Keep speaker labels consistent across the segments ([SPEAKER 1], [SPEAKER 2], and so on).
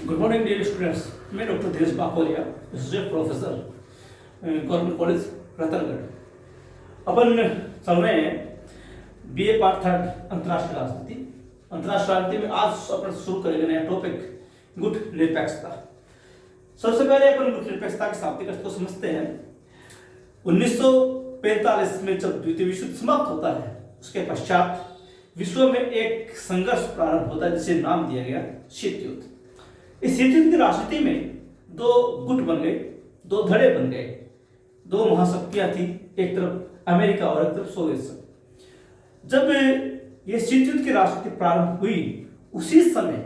[SPEAKER 1] Good morning, dear students. मैं doctor Dheeraj Bakolia, associate professor, government college Ratangarh. अपन चल रहे हैं बीए पार्ट थर्ड अंतर्राष्ट्रीय राजनीति। अंतर्राष्ट्रीय राजनीति में आज अपन शुरू करेंगे नया टॉपिक गुट निरपेक्षता। सबसे पहले अपन गुट निरपेक्षता के शाब्दिक अर्थ को समझते हैं। 1945 में जब द्वितीय विश्व युद्ध समाप्त होता है, उसके पश्चात विश्व में एक संघर्ष प्रारंभ होता है जिसे नाम दिया गया शीत युद्ध। इस शीत युद्ध की राजनीति में दो गुट बन गए, दो धड़े बन गए, दो महाशक्तियां थी, एक तरफ अमेरिका और एक तरफ सोवियत संघ। जब ये शीत युद्ध की राजनीति प्रारंभ हुई, उसी समय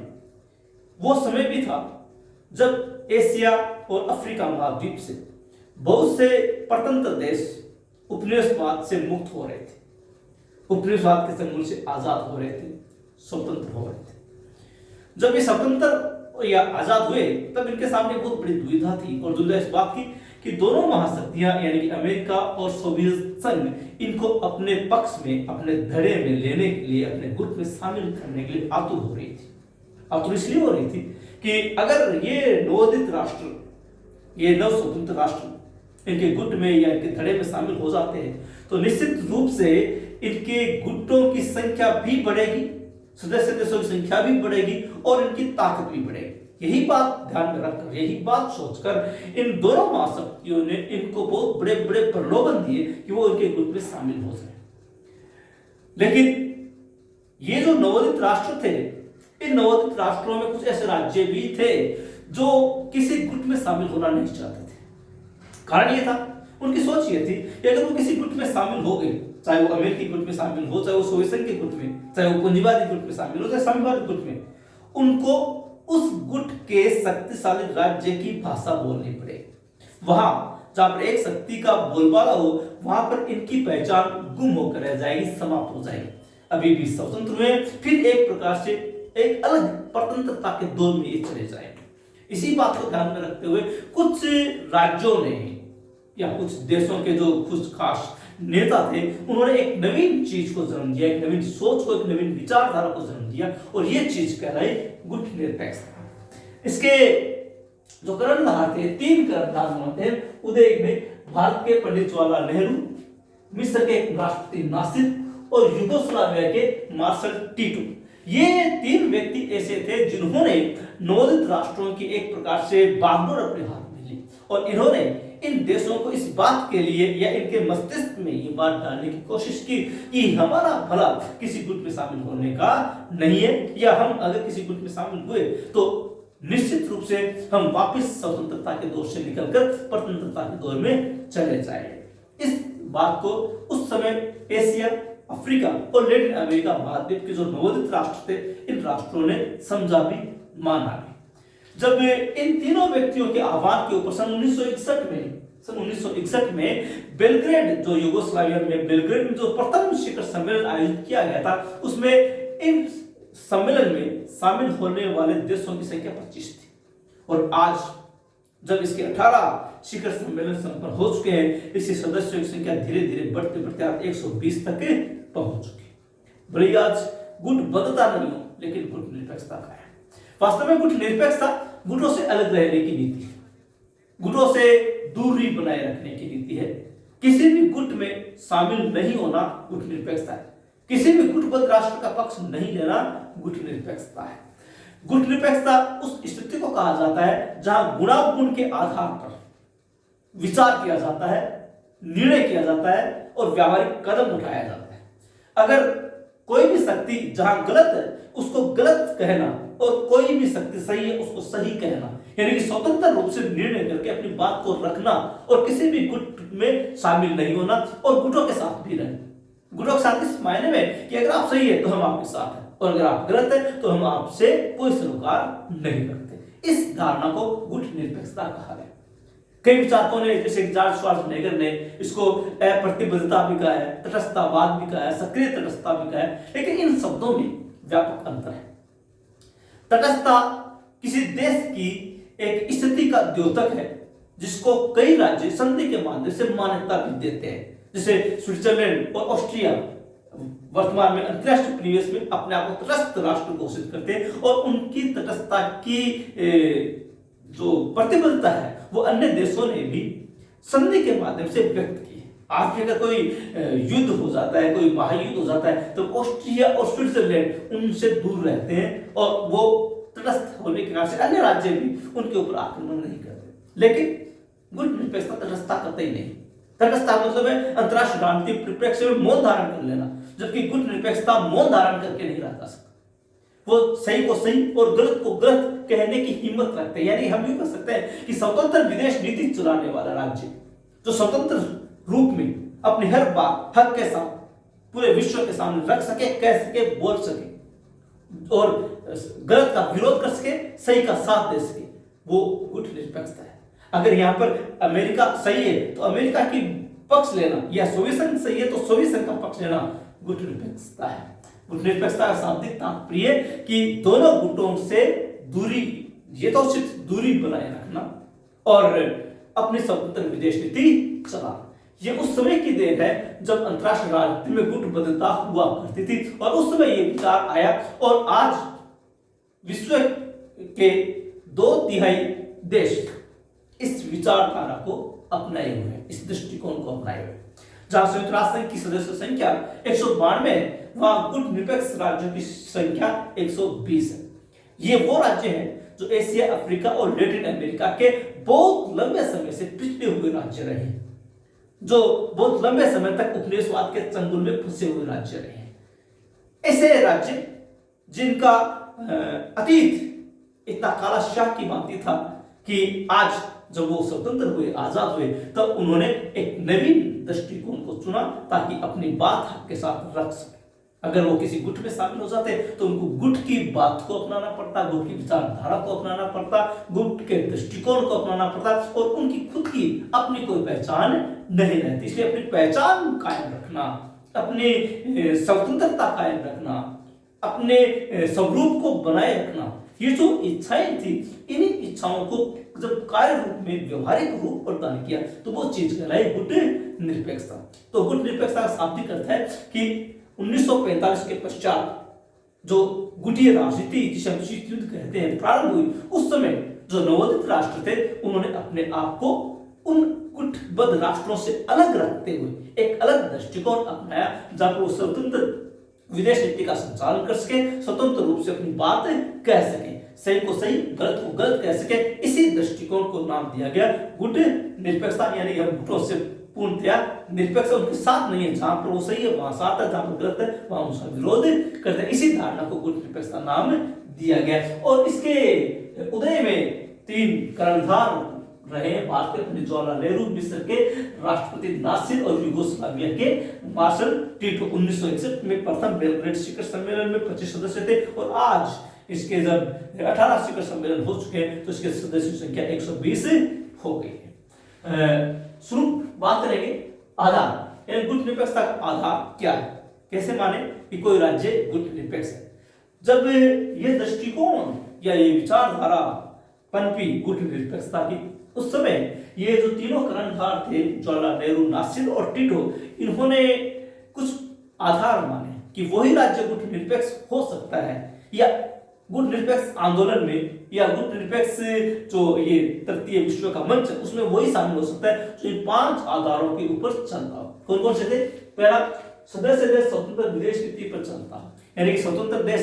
[SPEAKER 1] वो समय भी था जब एशिया और अफ्रीका महाद्वीप से बहुत से स्वतंत्र देश उपनिवेशवाद से मुक्त हो रहे थे, उपनिवेशवाद के चंगुल से आजाद हो रहे थे, स्वतंत्र हो रहे थे। जब ये स्वतंत्र या आजाद हुए, तब इनके सामने बहुत बड़ी दुविधा थी, और दुविधा इस बात की कि दोनों महाशक्तियां यानी कि अमेरिका और सोवियत संघ इनको अपने पक्ष में, अपने धड़े में लेने के लिए, अपने गुट में शामिल करने के लिए आतुर हो रही थी। आतुर इसलिए हो रही थी कि अगर ये नवोदित राष्ट्र, ये नव स्वतंत्र राष्ट्र इनके गुट में या इनके धड़े में शामिल हो जाते हैं, तो निश्चित रूप से इनके गुटों की संख्या भी बढ़ेगी, सदस्य देशों की संख्या भी बढ़ेगी और इनकी ताकत भी बढ़ेगी। यही बात ध्यान में रखकर, यही बात सोचकर इन दोनों महाशक्तियों ने इनको बहुत बड़े बड़े प्रलोभन दिए कि वो इनके गुट में शामिल हो जाए। लेकिन ये जो नवोदित राष्ट्र थे, इन नवोदित राष्ट्रों में कुछ ऐसे राज्य भी थे जो किसी गुट में शामिल होना नहीं चाहते थे। कारण ये था, उनकी सोच ये थी कि अगर वो किसी गुट में शामिल हो गए, चाहे वो अमेरिकी गुट में शामिल हो, चाहे वो सोवियत संघ के गुट में, चाहे वो पूंजीवादी गुट में शामिल हो, चाहे साम्यवादी गुट में, उनको उस गुट के शक्तिशाली राज्य की भाषा बोलनी पड़े। वहां जहां पर एक शक्ति का बोलबाला हो, वहां पर इनकी पहचान गुम होकर रह जाएगी, समाप्त हो जाएगी। अभी भी स्वतंत्र हुए, फिर एक प्रकार से एक अलग स्वतंत्रता के दौर में ये चले जाएंगे। इसी बात को ध्यान में रखते हुए कुछ राज्यों ने या कुछ देशों के जो कुछ खास नेता थे, उन्होंने एक नवीन चीज को जन्म दिया, एक नवीन सोच को, एक नवीन विचारधारा को जन्म दिया, और ये चीज कहलाई गुट निरपेक्षता। इसके जो कर्णधार थे, तीन कर्णधार थे। उदय में भारत के पंडित जवाहरलाल नेहरू, मिस्र के राष्ट्रपति नासिर और यूगोस्लाविया के मार्शल टीटो। ये तीन व्यक्ति ऐसे थे जिन्होंने नवोदित राष्ट्रों की एक प्रकार से बागडोर अपने हाथ में ली, और इन्होंने इन देशों को इस बात के लिए या इनके मस्तिष्क में ये बात डालने की कोशिश की कि हमारा भला किसी गुट में शामिल होने का नहीं है, या हम अगर किसी गुट में शामिल हुए तो निश्चित रूप से हम वापस स्वतंत्रता के दौर से निकलकर स्वतंत्रता के दौर में चले जाएंगे। इस बात को उस समय एशिया, अफ्रीका और लैटिन अमेरिका महाद्वीप के जो नवोदित राष्ट्र थे, इन राष्ट्रों ने समझा भी, माना भी। जब इन तीनों व्यक्तियों के आह्वान के ऊपर सन 1961 में बेलग्रेड, जो यूगोस्लाविया में बेलग्रेड में जो प्रथम शिखर सम्मेलन आयोजित किया गया था, उसमें इन सम्मेलन में शामिल होने वाले देशों की संख्या 25 थी, और आज जब इसके 18 शिखर सम्मेलन संपन्न हो चुके हैं, इसके सदस्यों की संख्या धीरे धीरे बढ़ते बढ़ते आज 120 तक पहुंच चुकी है। भले आज गुट बदलता नहीं हो, लेकिन गुट निरपेक्षता का है। वास्तव में गुट निरपेक्षता गुटों से अलग रहने की नीति है, गुटों से दूरी बनाए रखने की नीति है। किसी भी गुट में शामिल नहीं होना गुट निरपेक्षता है। किसी भी गुटबद्ध राष्ट्र का पक्ष नहीं लेना गुट निरपेक्षता है। गुट निरपेक्षता उस स्थिति को कहा जाता है जहां गुणावगुण के आधार पर विचार किया जाता है, निर्णय किया जाता है और व्यावहारिक कदम उठाया जाता है। अगर कोई भी शक्ति जहां गलत है उसको गलत कहना, और कोई भी शक्ति सही है उसको सही कहना, यानी कि स्वतंत्र रूप से निर्णय करके अपनी बात को रखना, और किसी भी गुट में शामिल नहीं होना, और गुटों के साथ भी रहना। गुटों के साथ इस मायने में कि अगर आप सही है तो हम आपके साथ हैं, और अगर आप गलत है तो हम आपसे कोई सरोकार नहीं रखते। इस धारणा को गुट निरपेक्षता कहा है। कई विचारकों ने, जैसे जॉर्ज श्वार्ज़नेगर ने इसको अप्रतिबद्धता भी कहा है, तटस्थतावाद भी कहा है, सक्रिय तटस्थता भी कहा है, लेकिन इन शब्दों में व्यापक अंतर है। तटस्थता किसी देश की एक स्थिति का द्योतक है जिसको कई राज्य संधि के माध्यम से मान्यता भी देते हैं, जैसे स्विट्जरलैंड और ऑस्ट्रिया वर्तमान में अंतर्राष्ट्रीय परिवेश में अपने आप को तटस्थ राष्ट्र घोषित करते हैं और उनकी तटस्थता की जो प्रतिबद्धता है वो अन्य देशों ने भी संधि के माध्यम से व्यक्त की। आज भी अगर कोई युद्ध हो जाता है, कोई महायुद्ध हो जाता है, तो ऑस्ट्रिया और स्विट्जरलैंड उनसे दूर रहते हैं और वो तटस्थ होने के कारण से अन्य राज्य भी उनके ऊपर आक्रमण नहीं करते। लेकिन गुट निरपेक्षता तटस्थता करते ही नहीं। तटस्थता मतलब है अंतर्राष्ट्रीय राजनीतिक परिप्रेक्ष्य में मौन धारण कर लेना, जबकि गुट निरपेक्षता मौन धारण करके नहीं रह जा सकता। वो सही को सही और गलत को गलत कहने की हिम्मत रखते हैं। यानी हम ये कह सकते हैं कि स्वतंत्र विदेश नीति चलाने वाला राज्य जो स्वतंत्र रूप में अपनी हर बात हक के साथ पूरे विश्व के सामने रख सके, कह सके, बोल सके और गलत का विरोध कर सके, सही का साथ दे सके, वो गुट निरपेक्षता है। अगर यहाँ पर अमेरिका सही है तो अमेरिका की पक्ष लेना, या सोवियत संघ सही है तो सोवियत संघ का पक्ष लेना गुट निरपेक्षता है। गुट निरपेक्षता का शाब्दिक तात्पर्य कि दोनों गुटों से दूरी, यथोचित दूरी बनाए रखना और अपनी स्वतंत्र विदेश नीति चलाना। ये उस समय की देन है जब अंतर्राष्ट्रीय राजनीति में गुटबद्धता हुआ करती थी और उस समय ये विचार आया और आज विश्व के 2/3 देश इस विचारधारा को अपनाए हुए हैं, इस दृष्टिकोण को अपनाए हुए हैं। जहां संयुक्त राष्ट्र संघ की सदस्य संख्या 192 है, वहां गुट निरपेक्ष राज्यों की संख्या 120 है। ये वो राज्य हैं जो एशिया, अफ्रीका और लैटिन अमेरिका के बहुत लंबे समय से पिछड़े हुए राज्य रहे, जो बहुत लंबे समय तक उपनिवेशवाद के चंगुल में फंसे हुए राज्य रहे हैं। ऐसे राज्य जिनका अतीत इतना काला शाह की भांति था कि आज जब वो स्वतंत्र हुए, आजाद हुए, तब उन्होंने एक नवीन दृष्टिकोण को चुना ताकि अपनी बात हक के साथ रख सके। अगर वो किसी गुट में शामिल हो जाते तो उनको गुट की बात को अपनाना पड़ता, गुट की विचारधारा को अपनाना पड़ता, गुट के दृष्टिकोण को अपनाना पड़ता और उनकी खुद की अपनी कोई पहचान नहीं रहती। इसलिए अपनी पहचान कायम रखना, अपनी स्वतंत्रता कायम रखना, अपने स्वरूप को बनाए रखना, ये जो इच्छाएं थी, इन्हीं इच्छाओं को जब कार्य रूप में व्यवहारिक रूप प्रदान किया तो वो चीज कहलाई गुट निरपेक्षता। तो गुट निरपेक्षता का शाब्दिक अर्थ है कि 1945 के पश्चात जो गुटीय राजनीति, जिसे हम शीत युद्ध कहते हैं, प्रारंभ हुई, उस समय जो नवोदित राष्ट्र थे उन्होंने अपने आप को उन गुटबद्ध राष्ट्रों से अलग रखते हुए एक अलग दृष्टिकोण अपनाया, जहां पर वो स्वतंत्र विदेश नीति का संचालन कर सके, स्वतंत्र रूप से अपनी बात कह सके, सही को सही, गलत को गलत कह सके। इसी दृष्टिकोण को नाम दिया गया गुट निरपेक्षता। यानी हम गुटों से पूर्णतया निरपेक्ष, उनके साथ नहीं है, जहां पर वो सही है वहां साथ है, जहां पर गलत है वहां उसका विरोध करते हैं। इसी धारणा को गुट निरपेक्षता नाम दिया गया। और इसके उदय में 3 कर्णधार रहे। बात करें अपने जवाहरलाल नेहरू, मिस्र के राष्ट्रपति नासिर और यूगोस्लाविया के मार्शल टिटो। 1961 में प्रथम बेलग्रेड शिखर सम्मेलन में 25 सदस्य थे और आज इसके जब 18 शिखर सम्मेलन हो चुके हैं तो इसके सदस्यों की संख्या 120 हो गई है। शुरू बात करेंगे आधार, यानी गुट निरपेक्षता का आधार क्या है, कैसे माने कि कोई राज्य गुट निरपेक्ष है। जब ये दृष्टिकोण या ये विचारधारा पनपी गुट निरपेक्षता की, उस समय ये जो तीनों कर्णधार थे, जवाहरलाल नेहरू, नासिर और टिटो, इन्होंने कुछ आधार माने कि वही राज्य गुट निरपेक्ष हो सकता है या गुट निरपेक्ष आंदोलन में या गुट निरपेक्ष जो ये तृतीय विश्व का मंच है उसमें वही शामिल हो सकता है जो इन 5 आधारों के ऊपर चलता हो। कौन कौन से थे? पहला, सदस्य देश स्वतंत्र विदेश नीति पर चलता हो, यानी कि स्वतंत्र देश,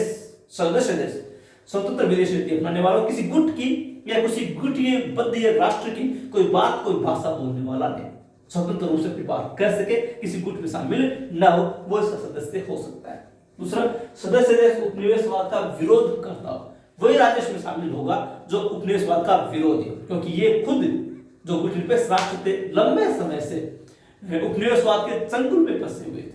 [SPEAKER 1] सदस्य देश स्वतंत्र विदेश नीति अपनाने वालों, किसी गुट की या किसी गुटीय बद्ध राष्ट्र की कोई बात, कोई भाषा बोलने वाला नहीं, स्वतंत्र रूप से अपनी बात कर सके, किसी गुट में शामिल न हो, वो इसका सदस्य हो सकता है। दूसरा, सदस्य देश उपनिवेशवाद का विरोध करता हो, वही राज्य इसमें शामिल होगा जो उपनिवेशवाद का विरोधी हो, क्योंकि ये खुद जो गुट निरपेक्ष राष्ट्र थे लंबे समय से उपनिवेशवाद के चंगुल में फंसे हुए थे,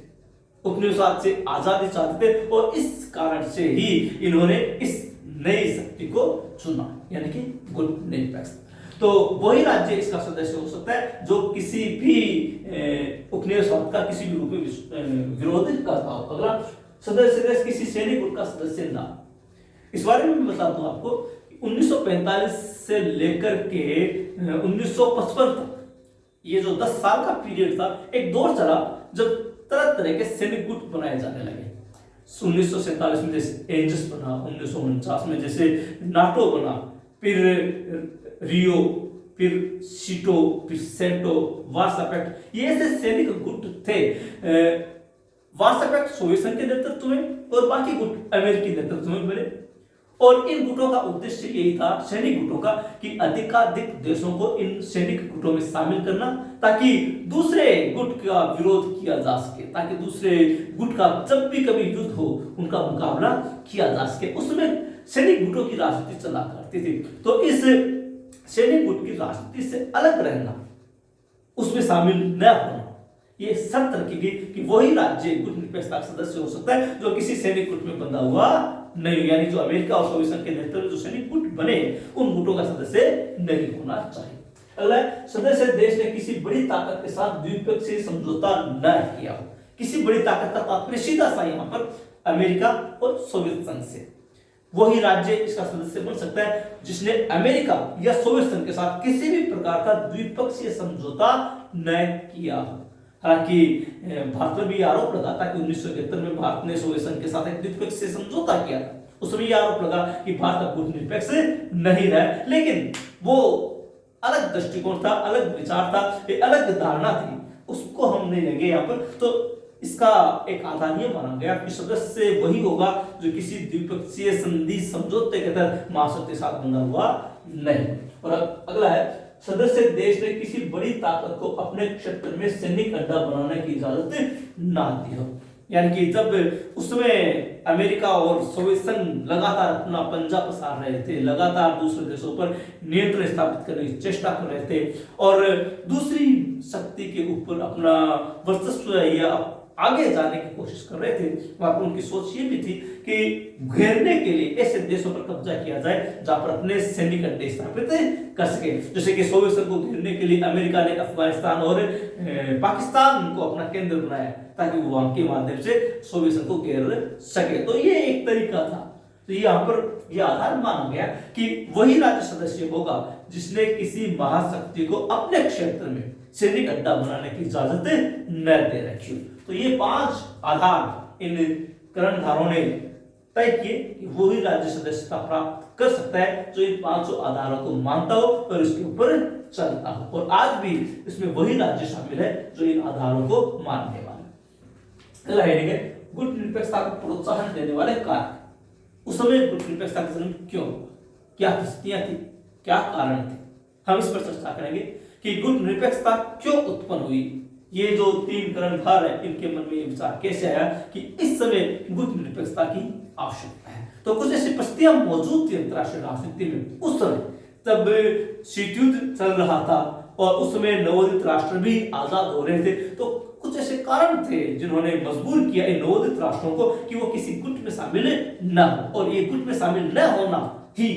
[SPEAKER 1] उपनिवेशवाद से आजादी चाहते थे और इस कारण से ही इन्होंने इस नई शक्ति को चुना, यानी कि गुट निरपेक्ष। तो वही राज्य इसका सदस्य हो सकता है जो किसी भी उपनिवेशवाद का किसी भी रूप में विरोध करता हो। अगला, सदस्य देश किसी सैनिक गुट का सदस्य ना। इस बारे में मैं बता दूं आपको, 1945 से लेकर के 1955 तक ये जो 10 साल का पीरियड था, एक दौर चला जब तरह तरह के सैनिक गुट बनाए जाने लगे। 1947 में जैसे एंजस बना, 1949 में जैसे नाटो बना, फिर रियो, फिर सीटो, फिर सेंटो, वार्सा पैक्ट, ये ऐसे सैनिक गुट थे। वार्सा पैक्ट सोवियत संघ के नेतृत्व में और बाकी गुट अमेरिकी नेतृत्व में बने। और इन गुटों का उद्देश्य यही था, सैनिक गुटों का, कि अधिकाधिक देशों को इन सैनिक गुटों में शामिल करना, ताकि दूसरे गुट का विरोध किया जा सके, ताकि दूसरे गुट का जब भी कभी युद्ध हो उनका मुकाबला किया जा सके। उसमें सैनिक गुटों की राजनीति चला करती थी। तो इस सैनिक गुट की राजनीति से अलग रहना, उसमें शामिल न होना, ये शर्त रखी गई कि वही राज्य गुट निरपेक्षता का सदस्य हो सकता है जो किसी सैनिक गुट में बंधा हुआ नहीं, यानी जो अमेरिका और सोवियत संघ के नेतृत्व में जो सैनिक गुट बने उन गुटों का सदस्य नहीं होना चाहिए। अगला, सदस्य देश ने किसी बड़ी ताकत के साथ द्विपक्षीय समझौता न किया हो। किसी बड़ी ताकत का तात्पर्य सीधा सा यहाँ पर अमेरिका और सोवियत संघ से। वही राज्य इसका सदस्य बन सकता है जिसने अमेरिका या सोवियत संघ के साथ किसी भी प्रकार का द्विपक्षीय समझौता न किया हो। हालांकि भारत में भी आरोप लगा था कि 1971 में भारत ने सोवियत संघ के साथ एक द्विपक्षीय समझौता किया था। उसमें यह आरोप लगा कि भारत गुट निरपेक्ष नहीं रहा, लेकिन वो अलग दृष्टिकोण था, अलग विचार था, एक अलग धारणा थी, उसको हम नहीं लेंगे यहाँ पर। तो इसका एक आधार यह माना गया कि सदस्य वही होगा जो किसी द्विपक्षीय संधि समझौते के तहत महाशक्ति के साथ बंधा हुआ नहीं। और अगला है, सदस्य देश ने किसी बड़ी ताकत को अपने क्षेत्र में सैनिक अड्डा बनाने की इजाजत ना दी हो। यानी कि जब उसमें अमेरिका और सोवियत संघ लगातार अपना पंजा पसार रहे थे, लगातार दूसरे देशों पर नियंत्रण स्थापित करने की चेष्टा कर रहे थे और दूसरी शक्ति के ऊपर अपना वर्चस्व या आगे जाने की कोशिश कर रहे थे, वहां पर उनकी सोच ये भी थी कि घेरने के लिए ऐसे देशों पर कब्जा किया जाए जहां पर अपने सैनिक अड्डे स्थापित कर सके। जैसे कि सोवियत संघ को घेरने के लिए अमेरिका ने अफगानिस्तान और पाकिस्तान को अपना केंद्र बनाया ताकि वो वहां के माध्यम से सोवियत संघ को घेर सके। तो ये एक तरीका था। तो यहाँ पर यह आधार माना गया कि वही राज्य सदस्य होगा जिसने किसी महाशक्ति को अपने क्षेत्र में सैनिक अड्डा बनाने की इजाजत न दे रखी हो। तो ये 5 आधार इन कर्णधारों ने तय किए कि वही राज्य सदस्यता प्राप्त कर सकता है जो इन 5 आधारों को मानता हो और इसके ऊपर चलता हो। और आज भी इसमें वही राज्य शामिल है जो इन आधारों को मानने वाले। गुट निरपेक्षता को प्रोत्साहन देने वाले कारक। उस समय गुट निरपेक्षता का जन्म क्यों, क्या परिस्थितियां थी, क्या कारण थे, हम इस पर चर्चा करेंगे कि गुट निरपेक्षता क्यों उत्पन्न हुई। ये जो 3 कर्णधार है इनके मन में ये विचार कैसे आया कि इस समय गुट निरपेक्षता की आवश्यकता है। तो कुछ ऐसी परिस्थितियां मौजूद थी अंतरराष्ट्रीय राजनीति में उस समय, तब शीत युद्ध चल रहा था और उस समय नवोदित राष्ट्र भी आजाद हो रहे थे। तो कुछ ऐसे कारण थे जिन्होंने मजबूर किया इन नवोदित राष्ट्रों को कि वो किसी गुट में शामिल न हो, और ये गुट में शामिल न होना ही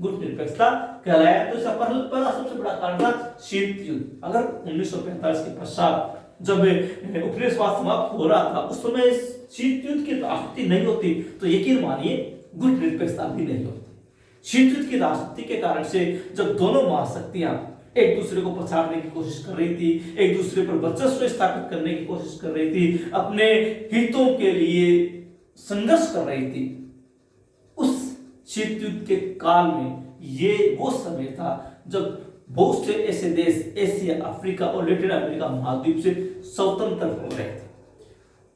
[SPEAKER 1] गुट निरपेक्षता कहलाया। तो इसका पहला सबसे बड़ा कारण था शीत युद्ध। अगर 1945 के पश्चात जब उपनिवेशवाद समाप्त हो रहा था उस समय शीत युद्ध की राजनीति नहीं होती तो यकीन मानिए गुट निरपेक्षता भी नहीं होती। शीत युद्ध की राजनीति के कारण से जब दोनों महाशक्तियां एक दूसरे को पछाड़ने की कोशिश कर रही थी, एक दूसरे पर वर्चस्व स्थापित करने की कोशिश कर रही थी, अपने हितों के लिए संघर्ष कर रही थी, उस शीत युद्ध के काल में ये वो समय था जब बहुत से ऐसे देश एशिया, अफ्रीका और लैटिन अमेरिका महाद्वीप से स्वतंत्र हो रहे थे।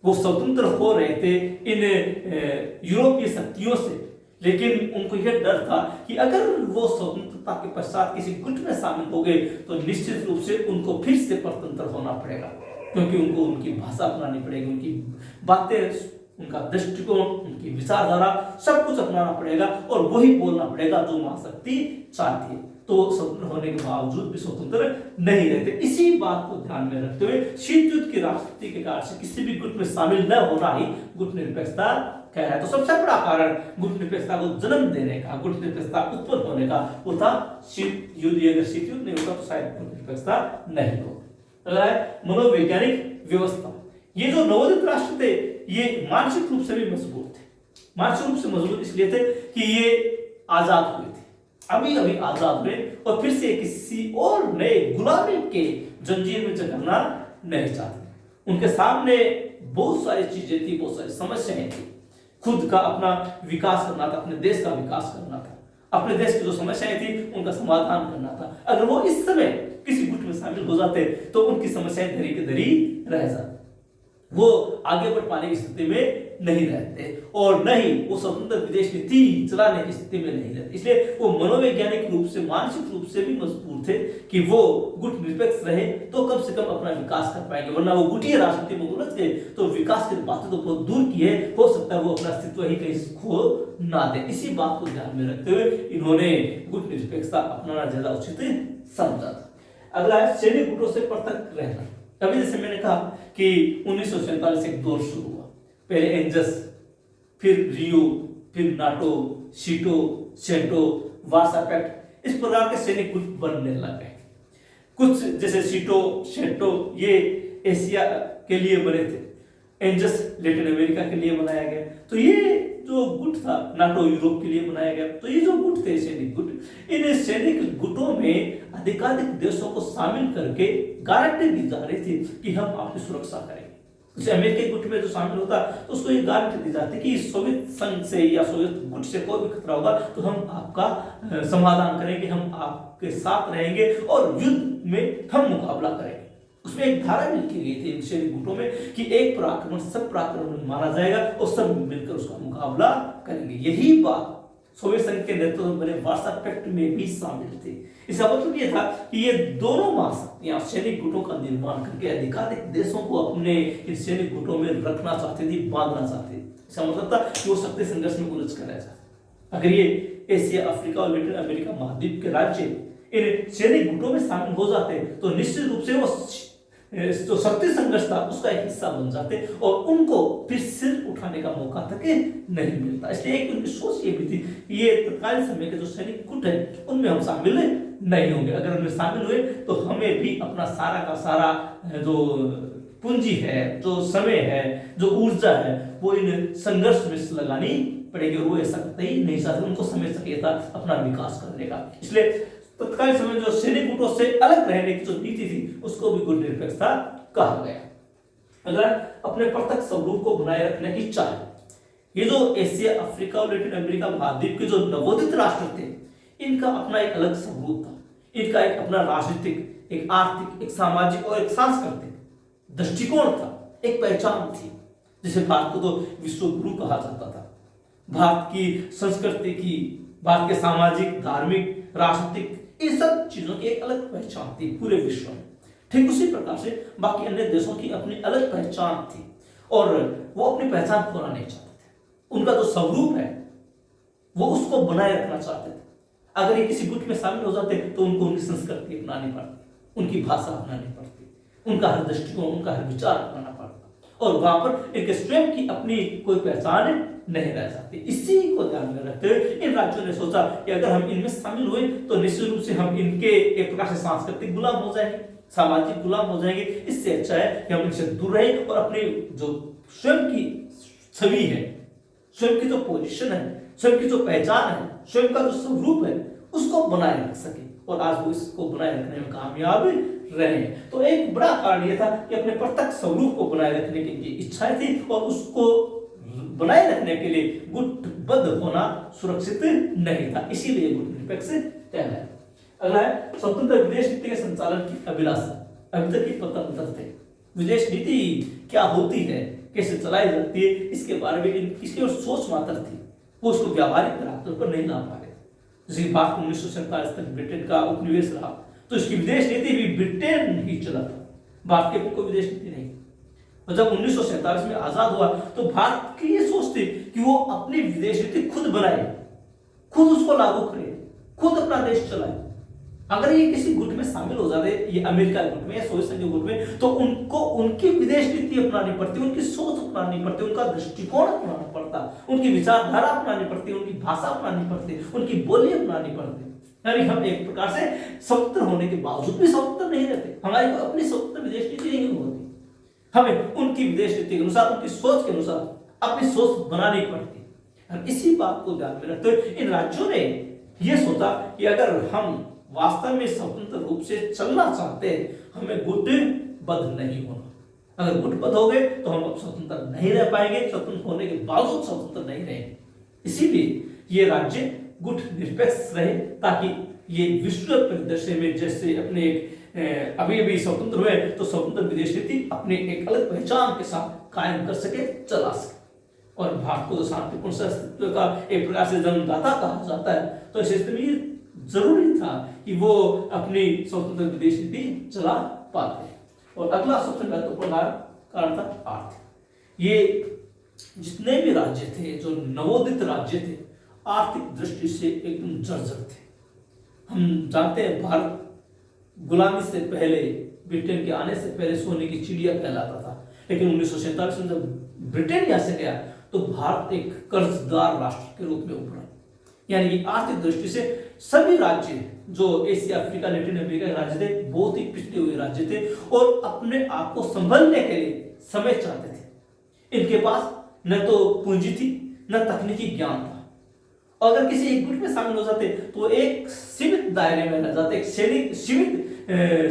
[SPEAKER 1] वो स्वतंत्र हो रहे थे इन यूरोपीय शक्तियों से, लेकिन उनको यह डर था कि अगर वो स्वतंत्रता के पश्चात किसी गुट में शामिल हो गए तो निश्चित रूप से उनको फिर से परतंत्र होना पड़ेगा, क्योंकि उनको उनकी भाषा अपनानी पड़ेगी, उनकी बातें, उनका दृष्टिकोण, उनकी विचारधारा सब कुछ अपनाना पड़ेगा और वही बोलना पड़ेगा जो महाशक्ति चाहती है। तो स्वतंत्र होने के बावजूद भी स्वतंत्र नहीं रहते। इसी बात को ध्यान में रखते हुए शीत युद्ध की राजनीति के कारण से किसी भी गुट में शामिल न होना ही गुट निरपेक्षता कह रहा है। तो सबसे बड़ा कारण गुट निरपेक्षता को जन्म देने का, गुट निरपेक्षता उत्पन्न होने का वो था शीत युद्ध। अगर शीत युद्ध नहीं होता तो शायद गुट निरपेक्षता नहीं होता। अगला है मनोवैज्ञानिक व्यवस्था। ये जो नवोदित राष्ट्र थे ये मानसिक रूप से भी मजबूत थे। मानसिक रूप से मजबूत इसलिए थे कि ये आजाद हुए थे, अभी अभी आजाद हुए और फिर से किसी और नए गुलामी के जंजीर में जकड़ना नहीं चाहते। उनके सामने बहुत सारी चीजें थी, बहुत सारी समस्याएं थी। खुद का अपना विकास करना था, अपने देश का विकास करना था, अपने देश की जो समस्याएं थी उनका समाधान करना था। अगर वो इस समय किसी गुट में शामिल हो जाते तो उनकी समस्याएं धरी की धरी रह जाती, वो आगे बढ़ पाने की स्थिति में नहीं रहते और न ही वो स्वतंत्र विदेश नीति चलाने की स्थिति में नहीं रहते। इसलिए वो मनोवैज्ञानिक रूप से, मानसिक रूप से भी मजबूर थे कि वो गुट निरपेक्ष रहे तो कम से कम अपना विकास कर पाएंगे, वरना वो गुटीय राजनीति में उलझ गए तो विकास की बातें तो बहुत दूर की है, हो सकता है वो अपना अस्तित्व ही कहीं खो ना दे। इसी बात को ध्यान में रखते हुए इन्होंने गुट निरपेक्षता अपनाना ज्यादा उचित समझा था। अगला है सैनिक गुटों से पृथक रहना। अभी जैसे मैंने कहा कि 1947 से एक दौर शुरू हुआ, पहले एंजस, फिर रियो, फिर नाटो, सीटो, सेंटो, वार्सा पैक्ट, इस प्रकार के सैनिक गुट बनने लगे। कुछ जैसे सीटो, सेंटो ये एशिया के लिए बने थे, एंजस लैटिन अमेरिका के लिए बनाया गया। तो ये जो गुट था नाटो यूरोप के लिए बनाया गया। तो ये जो गुट थे सैनिक गुट, इन सैनिक गुटों में अधिकाधिक देशों को शामिल करके गारंटी दी जा रही थी कि हम आपकी सुरक्षा करेंगे। जैसे अमेरिकी गुट में जो शामिल होता तो उसको ये गारंटी दी जाती कि सोवियत संघ से या सोवियत गुट से कोई भी खतरा होगा तो हम आपका समाधान करेंगे, हम आपके साथ रहेंगे और युद्ध में हम मुकाबला करेंगे। उसमें एक धारा लिखी गई थी इन सैनिक गुटों में कि एक पराक्रमण सब पराक्रमण माना जाएगा और सब मिलकर उसका मुकाबला करेंगे। यही बात सोवियत संघ के नेतृत्व में बने वार्सा पैक्ट में भी शामिल थी। इसका मतलब ये था कि ये दोनों महाशक्तियां सैनिक गुटों का निर्माण करके अधिकाधिक देशों को अपने इन सैनिक गुटों में रखना चाहती थी, बांधना चाहती थी। इसका मतलब था कि वो शक्ति संघर्ष में उलझ कर रह जाते। अगर ये एशिया, अफ्रीका और लैटिन अमेरिका महाद्वीप के राज्य इन सैनिक गुटों में शामिल हो जाते तो निश्चित रूप से वो जो शक्ति संघर्ष था उसका एक हिस्सा बन जाते और उनको फिर सिर उठाने का मौका तक नहीं मिलता। इसलिए एक उनकी सोच ये भी थी कि ये तत्कालीन समय के जो सैनिक गुट है उनमें हम शामिल नहीं होंगे। अगर उनमें शामिल हुए तो हमें भी अपना सारा का सारा जो पूंजी है, जो समय है, जो ऊर्जा है वो इन संघर्ष में लगानी पड़ेगी और वो ऐसा करते ही नहीं चाहते। उनको समय चाहिए था अपना विकास करने का। इसलिए तत्कालीन समय जो सैनिक गुटों से अलग रहने की जो नीति थी उसको भी गुट निरपेक्षता कहा गया। अगर अपने पृथक स्वरूप को बनाए रखने की चाह, ये जो एशिया, अफ्रीका और लैटिन अमेरिका महाद्वीप के जो नवोदित राष्ट्र थे इनका अपना एक अलग स्वरूप था, इनका एक अपना राजनीतिक, एक आर्थिक, एक सामाजिक और एक सांस्कृतिक दृष्टिकोण था, एक पहचान थी। जैसे भारत को तो विश्व गुरु कहा जाता था, भारत की संस्कृति की, भारत के सामाजिक, धार्मिक, राजनीतिक इन सब चीजों की एक अलग पहचान थी पूरे विश्व में। ठीक उसी प्रकार से बाकी अन्य देशों की अपनी अलग पहचान थी और वो अपनी पहचान खोना नहीं चाहते थे। उनका जो स्वरूप है वो उसको बनाए रखना चाहते थे। अगर ये किसी गुट में शामिल हो जाते तो उनको उनकी संस्कृति अपनानी पड़ती, उनकी भाषा अपनानी पड़ती, उनका हर दृष्टिकोण, उनका हर विचार अपनाना पड़ता और वहां पर इनके स्वयं की अपनी कोई पहचान नहीं रह जाती। इसी को ध्यान में रखते हुए इन राज्यों ने सोचा कि अगर हम इनमें शामिल हुए तो निश्चित रूप से हम इनके एक प्रकार से सांस्कृतिक गुलाम हो जाएंगे, सामाजिक गुलाम हो जाएंगे। इससे अच्छा है कि हम इनसे दूर रहें और अपनी जो स्वयं की छवि है, स्वयं की जो पोजीशन है, स्वयं की जो पहचान है, स्वयं का जो स्वरूप है उसको बनाए रख सके और आज वो इसको बनाए रखने में कामयाब रहे। तो एक बड़ा कारण यह था कि अपने पृथक स्वरूप को बनाए रखने की इच्छा थी और उसको बनाए रखने के लिए गुटबद्ध होना सुरक्षित नहीं था, इसीलिए गुट निरपेक्ष कहलाया। अगला है स्वतंत्र विदेश नीति के संचालन की अभिलाषा। अभी तक की स्वतंत्र थे, विदेश नीति क्या होती है, कैसे चलाई जाती है, इसके बारे में इसकी सोच मात्र थी, वो उसको व्यावहारिक तौर पर नहीं ला पा रहे। जैसे भारत 1947 तक ब्रिटेन का उपनिवेश रहा तो इसकी विदेश नीति भी ब्रिटेन ही चला था, भारत की कोई विदेश नीति नहीं। और जब 1947 में आजाद हुआ तो भारत की ये सोच थी कि वो अपनी विदेश नीति खुद बनाए, खुद उसको लागू करे, खुद अपना देश चलाए। अगर ये किसी गुट में शामिल हो जाते, ये अमेरिका गुट में या सोवियत संघ गुट में, तो उनको उनकी विदेश नीति अपनानी पड़ती, उनकी सोच अपनानी पड़ती, उनका दृष्टिकोण अपनाना पड़ता, उनकी विचारधारा अपनानी पड़ती, उनकी भाषा अपनानी पड़ती, उनकी बोली अपनानी पड़ती। यानी हम एक प्रकार से स्वतंत्र होने के बावजूद भी स्वतंत्र नहीं रहते, हमारी अपनी स्वतंत्र विदेश नीति नहीं होती। हमें उनकी विदेश नीति के अनुसार, उनकी सोच के अनुसार अपनी सोच बनानी पड़ती है। इसी बात को ध्यान में रखते हुए इन राज्यों ने यह सोचा कि अगर हम वास्तव में स्वतंत्र रूप से चलना चाहते हैं, हमें गुटबद्ध नहीं होना, अगर गुटबद्ध हो गए तो हम अब स्वतंत्र नहीं रह पाएंगे, स्वतंत्र होने के बावजूद स्वतंत्र नहीं रहेंगे। इसीलिए ये राज्य गुट निरपेक्ष रहे, ताकि ये विश्व परिदृश्य में जैसे अपने अभी अभी स्वतंत्र हुए तो स्वतंत्र विदेश नीति अपने एक अलग पहचान के साथ कायम कर सके, चला सके। और भारत को तो शांतिपूर्ण अस्तित्व का एक प्रकार से जन्मदाता कहा जाता है, तो इस स्थिति में जरूरी था कि वो अपनी स्वतंत्र विदेश नीति चला पाते। और अगला सबसे महत्वपूर्ण कारण था आर्थिक। ये जितने भी राज्य थे, जो नवोदित राज्य थे, आर्थिक दृष्टि से एकदम जर्जर थे। हम जानते हैं भारत गुलामी से पहले, ब्रिटेन के आने से पहले सोने की चिड़िया कहलाता था, लेकिन 1947 में जब ब्रिटेन यहाँ से गया तो भारत एक कर्जदार राष्ट्र के रूप में उभरा। यानी कि आर्थिक दृष्टि से सभी राज्य जो एशिया, अफ्रीका, लैटिन अमेरिका के राज्य थे, बहुत ही पिछड़े हुए राज्य थे और अपने आप को संभलने के लिए समय चाहते थे। इनके पास न तो पूंजी थी, न तकनीकी ज्ञान था। और अगर किसी एक गुट में शामिल हो जाते तो एक सीमित दायरे में रह जाते, एक सीमित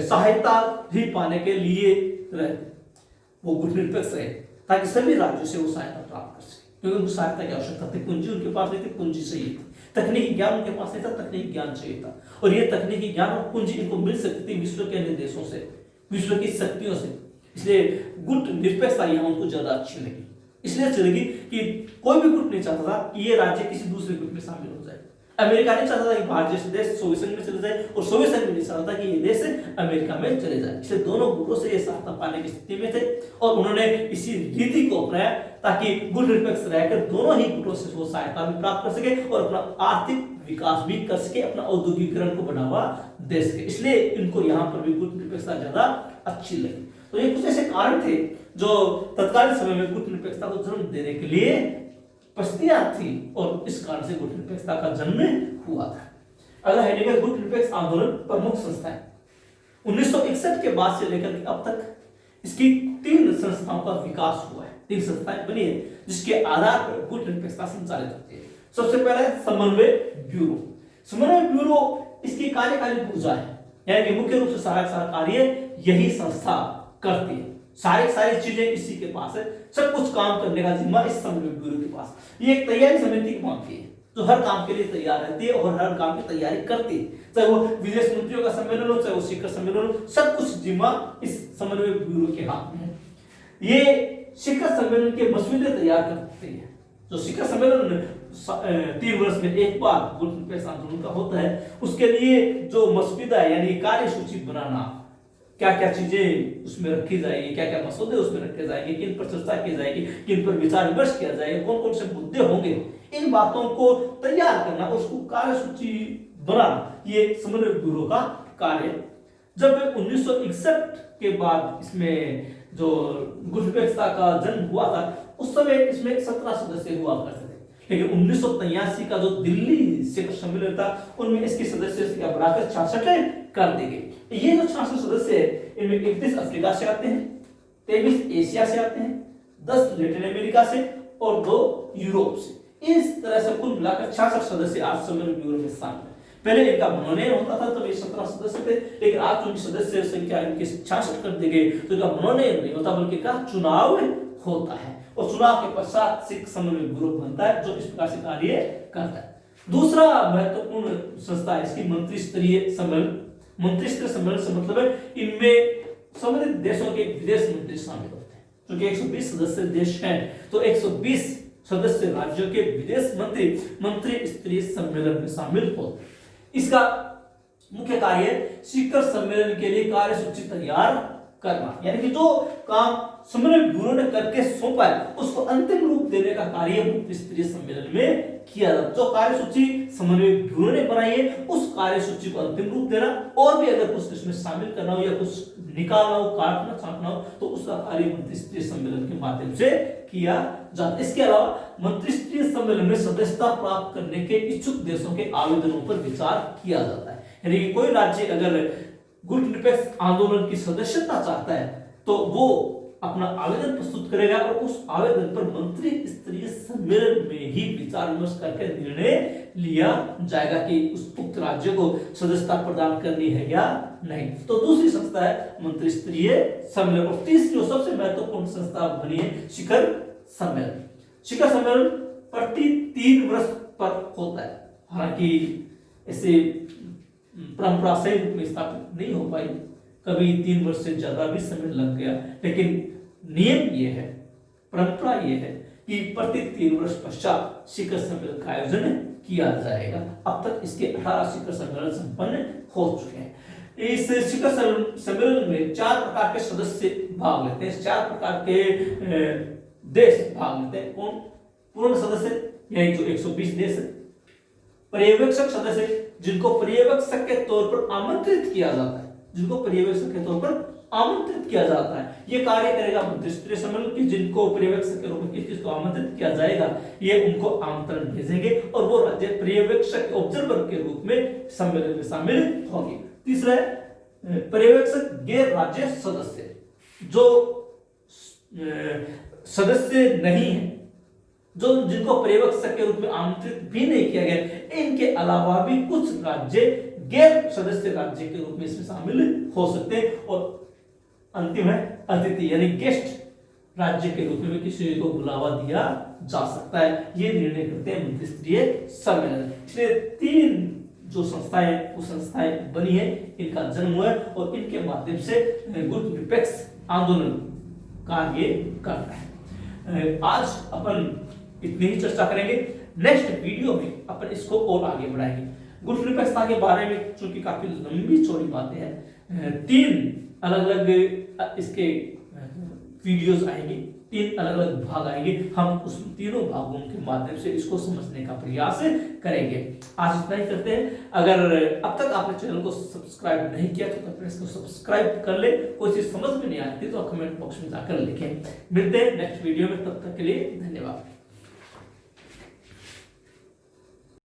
[SPEAKER 1] सहायता ही पाने के लिए रहते। वो गुट निरपेक्ष रहे ताकि सभी राज्यों से वो सहायता प्राप्त कर सके, क्योंकि उनको सहायता की आवश्यकता थी। पूंजी उनके पास नहीं थी, पूंजी चाहिए थी। तकनीकी ज्ञान उनके पास नहीं था, तकनीकी ज्ञान चाहिए था। और ये तकनीकी ज्ञान और पूंजी इनको मिल सकती थी विश्व के अन्य देशों से, विश्व की शक्तियों से। इसलिए गुट निरपेक्षता यहाँ उनको ज्यादा अच्छी लगी। इसलिए अच्छी लगी कि कोई भी गुट नहीं चाहता था कि ये राज्य किसी दूसरे गुट में शामिल हो जाए। अमेरिका नहीं चाहता था कि भारत जैसे देश सोवियत संघ में चले जाए, और सोवियत संघ में नहीं चाहता था कि ये देश अमेरिका में चले जाए। इसलिए दोनों गुटों से ये सहायता पाने की स्थिति में थे और उन्होंने इसी रीति को अपनाया ताकि गुट निरपेक्ष रहकर दोनों ही गुटों से वो सहायता भी प्राप्त कर सके और अपना आर्थिक विकास भी कर सके, अपना औद्योगिकरण को बढ़ावा दे सके। इसलिए इनको यहाँ पर भी गुट निरपेक्षता ज्यादा अच्छी लगी। तो ये कुछ ऐसे कारण थे जो तत्कालीन समय में गुट निरपेक्षता को जन्म देने के लिए परिस्थितियां थी, और इस कारण से गुट निरपेक्षता का जन्म हुआ था। अगला हेडिंग है गुट निरपेक्ष आंदोलन प्रमुख संस्थाएं। 1961 के बाद से लेकर के अब तक इसकी 3 संस्थाओं का विकास हुआ है, 3 संस्थाएं बनी है जिसके आधार पर गुट निरपेक्षता संचालित होती है। सबसे पहले समन्वय ब्यूरो। समन्वय ब्यूरो इसकी कार्यकारी भुजा है, यानी कि मुख्य रूप से सारा कार्य यही संस्था करती है। सारी चीजें इसी के पास है, सब कुछ काम करने का जिम्मा इस समन्वय ब्यूरो के पास। ये एक तैयारी समिति की मांगती है जो हर काम के लिए तैयार रहती है और हर काम की तैयारी करती है, चाहे वो विदेश मंत्रियों का सम्मेलन हो, चाहे वो शिखर सम्मेलन हो, सब कुछ जिम्मा इस समन्वय ब्यूरो के हाथ में है। ये शिखर सम्मेलन के मसौदे तैयार करते हैं। जो शिखर सम्मेलन 3 वर्ष में एक बार गुट निरपेक्ष आंदोलन का होता है, उसके लिए जो मसौदा यानी कार्यसूची बनाना, क्या क्या चीजें उसमें रखी जाएगी, क्या क्या मसौदे उसमें रखे जाएंगे, किन पर चर्चा की जाएगी, किन पर विचार विमर्श किया जाएगा, कौन कौन से मुद्दे होंगे, इन बातों को तैयार करना, उसको कार्यसूची बनाना, ये समन्वय ब्यूरो का कार्य है। जब 1961 के बाद इसमें जो गुट निरपेक्षता का जन्म हुआ था, उस समय इसमें 17 सदस्य हुआ करते थे, लेकिन 1983 का जो दिल्ली शिखर सम्मेलन था उनमें इसकी सदस्य संख्या बढ़ाकर 66 कर दी गई। ये जो 66 सदस्य है, इनमें 31 अफ्रीका से आते हैं, 23 एशिया से आते हैं, 10 लैटिन अमेरिका से और 2 यूरोप से। इस तरह से कुल मिलाकर 66 सदस्य आज सम्मेलन ब्यूरो में शामिल है। पहले इनका मनोनयन होता था तब ये 17 सदस्य थे, लेकिन आज चूंकि सदस्य संख्या इनकी 66 कर दी गई तो इनका मनोनयन नहीं होता बल्कि का चुनाव होता है, और चुनाव के पश्चात सिख समन्वय ब्यूरो बनता है जो इस प्रकार से कार्य करता है। दूसरा महत्वपूर्ण संस्था है इसकी मंत्री स्तरीय सम्मेलन। मंत्री स्तरीय सम्मेलन से मतलब है इनमें सम्बंधित देशों के विदेश मंत्री शामिल होते हैं। क्योंकि 120 सदस्य देश हैं तो 120 सदस्य राज्यों के विदेश मंत्री स्तरीय सम्मेलन में शामिल होते हैं। इसका मुख्य कार्य शिखर सम्मेलन के लिए कार्यसूची तैयार करना, यानी कि जो काम समन्वय ब्यूरो ने करके सौंपा है उसको अंतिम रूप देने का कार्य मंत्री स्तरीय सम्मेलन में किया जाता है। जो कार्यसूची समन्वय ब्यूरो ने बनाई है उस कार्यसूची को अंतिम रूप देना, और भी अगर कुछ इसमें शामिल करना हो या कुछ निकालना हो, काटना छांटना हो तो उसका कार्य मंत्री स्तरीय सम्मेलन के माध्यम से किया जाता है। इसके अलावा मंत्री स्तरीय सम्मेलन में सदस्यता प्राप्त करने के इच्छुक देशों के आवेदनों पर विचार किया जाता है। यानी कि कोई राज्य अगर गुट निरपेक्ष आंदोलन की सदस्यता चाहता है तो वो अपना आवेदन प्रस्तुत करेगा और उस आवेदन पर मंत्री स्तरीय सम्मेलन में ही विचार विमर्श करके निर्णय लिया जाएगा कि उस उक्त राज्य को सदस्यता प्रदान करनी है या नहीं। तो दूसरी संस्था है मंत्री स्तरीय सम्मेलन। और तीसरी और सबसे महत्वपूर्ण संस्था बनी है शिखर सम्मेलन। शिखर सम्मेलन प्रति 3 वर्ष पर होता है। हालांकि ऐसे परंपरा सही रूप में स्थापित नहीं हो पाई, कभी 3 वर्ष से ज्यादा भी समय लग गया, लेकिन नियम ये है, परंपरा ये है कि प्रति 3 वर्ष पश्चात शिखर सम्मेलन का आयोजन किया जाएगा। अब तक इसके 18 शिखर सम्मेलन संपन्न हो चुके हैं। इस शिखर सम्मेलन में 4 प्रकार के सदस्य भाग लेते हैं, 4 प्रकार के देश भाग लेते हैं। कौन? पूर्ण सदस्य यानी जो 120 देश है, पर्यवेक्षक सदस्य जिनको पर्यवेक्षक के तौर पर आमंत्रित किया जाता है, जिनको पर्यवेक्षक के तौर पर आमंत्रित किया जाता है, ये कार्य करेगा मंत्री स्तरीय सम्मेलन की। जिनको पर्यवेक्षक के रूप में किस को आमंत्रित किया जाएगा, ये उनको आमंत्रण भेजेंगे और वो राज्य पर्यवेक्षक ऑब्जर्वर के रूप में सम्मेलन में शामिल होंगे। तीसरा है पर्यवेक्षक गैर राज्य सदस्य, जो सदस्य नहीं है, जो जिनको पर्यवेक्षक के रूप में आमंत्रित भी नहीं किया गया, इनके अलावा भी कुछ राज्य गैर सदस्य राज्य के रूप में इसमें शामिल हो सकते हैं। और अंतिम है अतिथि यानी गेस्ट राज्य के रूप में किसी को बुलावा दिया जा सकता है। ये निर्णय करते हैं मंत्री स्तरीय सम्मेलन। इसलिए 3 जो संस्थाएं वो संस्थाएं बनी है, इनका जन्म हुआ और इनके माध्यम से गुट निरपेक्ष आंदोलन कार्य करता है। आज अपन इतनी ही चर्चा करेंगे। नेक्स्ट वीडियो में अपन इसको और आगे बढ़ाएंगे। गुट निरपेक्षता के बारे में चूंकि काफी लंबी चौड़ी बातें हैं, 3 अलग अलग इसके वीडियोस आएंगे, 3 अलग अलग भाग आएंगे। हम उस तीनों भागों के माध्यम से इसको समझने का प्रयास करेंगे। आज इतना ही करते हैं। अगर अब तक आपने चैनल को सब्सक्राइब नहीं किया तो कृपया इसको सब्सक्राइब कर ले। कोई चीज समझ में नहीं आती तो कमेंट बॉक्स में जाकर लिखें। मिलते हैं नेक्स्ट वीडियो में, तब तक के लिए धन्यवाद।